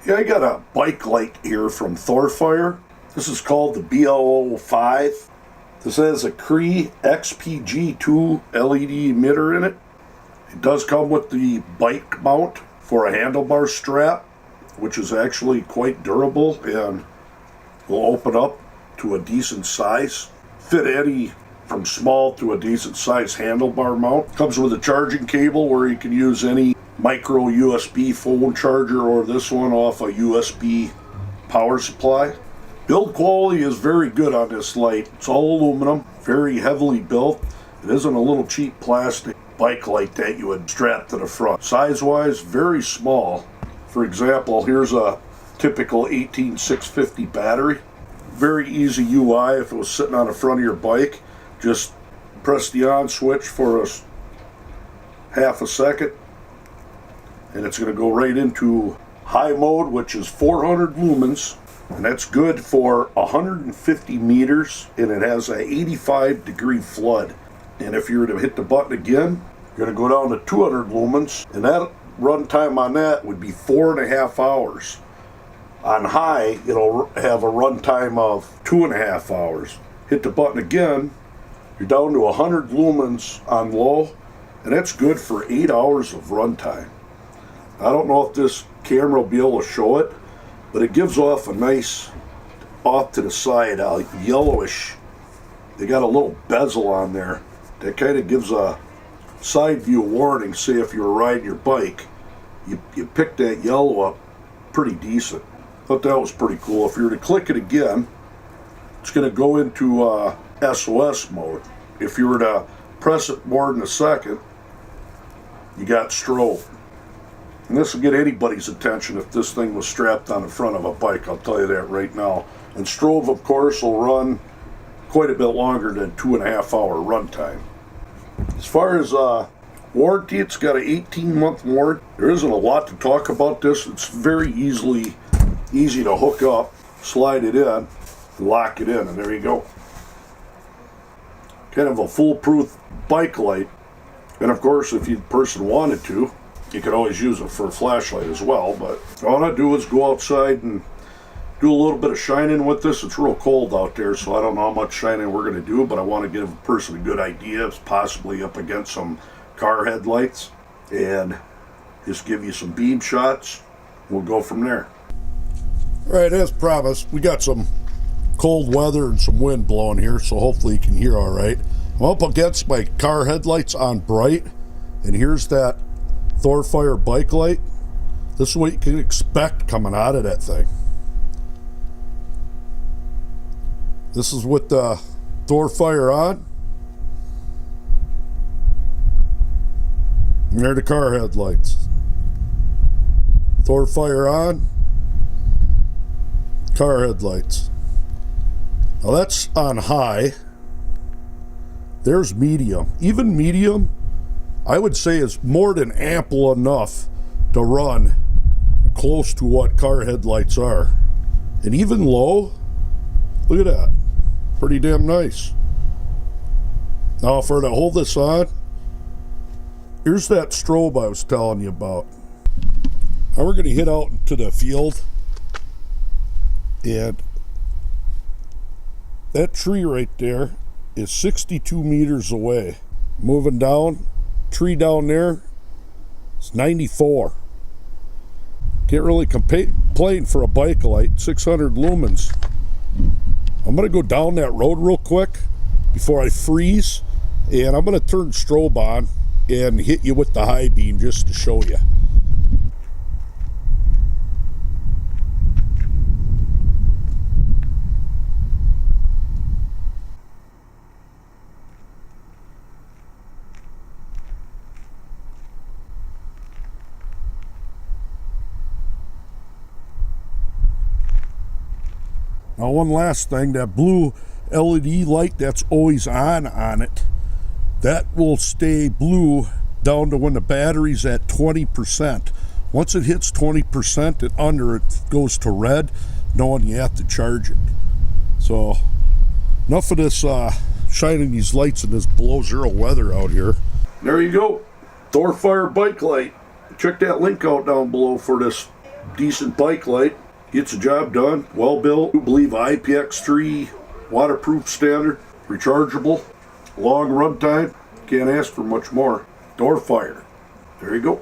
Yeah, I got a bike light here from Thorfire. This is called the BL05. This has a Cree XPG2 LED emitter in it. It does come with the bike mount for a handlebar strap, which is actually quite durable and will open up to a decent size. Fit any from small to a decent size handlebar mount. Comes with a charging cable where you can use any micro USB phone charger or this one off a USB power supply. Build quality is very good on this light. It's all aluminum, very heavily built. It isn't a little cheap plastic bike light that you would strap to the front. Size-wise, very small. For example, here's a typical 18650 battery. Very easy UI if it was sitting on the front of your bike. Just press the on switch for a half a second, and it's going to go right into high mode, which is 400 lumens, and that's good for 150 meters, and it has a 85-degree flood. And if you were to hit the button again, you're going to go down to 200 lumens, and that run time on that would be 4.5 hours. On high, it'll have a run time of 2.5 hours. Hit the button again, you're down to 100 lumens on low, and that's good for 8 hours of runtime. I don't know if this camera will be able to show it, but it gives off a nice, off to the side, yellowish. They got a little bezel on there that kind of gives a side view warning. Say if you're riding your bike, you pick that yellow up pretty decent. Thought that was pretty cool. If you were to click it again, it's going to go into SOS mode. If you were to press it more than a second, you got strobe. And this will get anybody's attention if this thing was strapped on the front of a bike, I'll tell you that right now. And strobe, of course, will run quite a bit longer than 2.5 hour runtime. As far as warranty, it's got an 18-month warranty. There isn't a lot to talk about this. It's very easy to hook up, slide it in, lock it in, and there you go. Kind of a foolproof bike light. And of course, if the person wanted to, you could always use it for a flashlight as well. But all I do is go outside and do a little bit of shining with this. It's real cold out there, so I don't know how much shining we're going to do, but I want to give a person a good idea. It's possibly up against some car headlights, and just give you some beam shots. We'll go from there. All right, as promised, we got some cold weather and some wind blowing here, so hopefully you can hear all right. I'm up against my car headlights on bright, and here's that Thorfire bike light. This is what you can expect coming out of that thing. This is with the Thorfire on. And there are the car headlights. Thorfire on. Car headlights. Now that's on high. There's medium. Even medium, I would say, is more than ample enough to run close to what car headlights are. And even low, look at that. Pretty damn nice. Now if I were to hold this on, here's that strobe I was telling you about. Now we're going to hit out into the field, and that tree right there is 62 meters away. Moving down, tree down there, it's 94. Can't really complain for a bike light, 600 lumens. I'm going to go down that road real quick before I freeze, and I'm going to turn strobe on and hit you with the high beam just to show you. Now one last thing, that blue LED light that's always on it, that will stay blue down to when the battery's at 20%. Once it hits 20% and under, it goes to red, knowing you have to charge it. So enough of this shining these lights in this below zero weather out here. There you go, Thorfire bike light. Check that link out down below for this decent bike light. Gets the job done. Well built. I believe IPX3 waterproof standard. Rechargeable. Long run time. Can't ask for much more. Thorfire. There you go.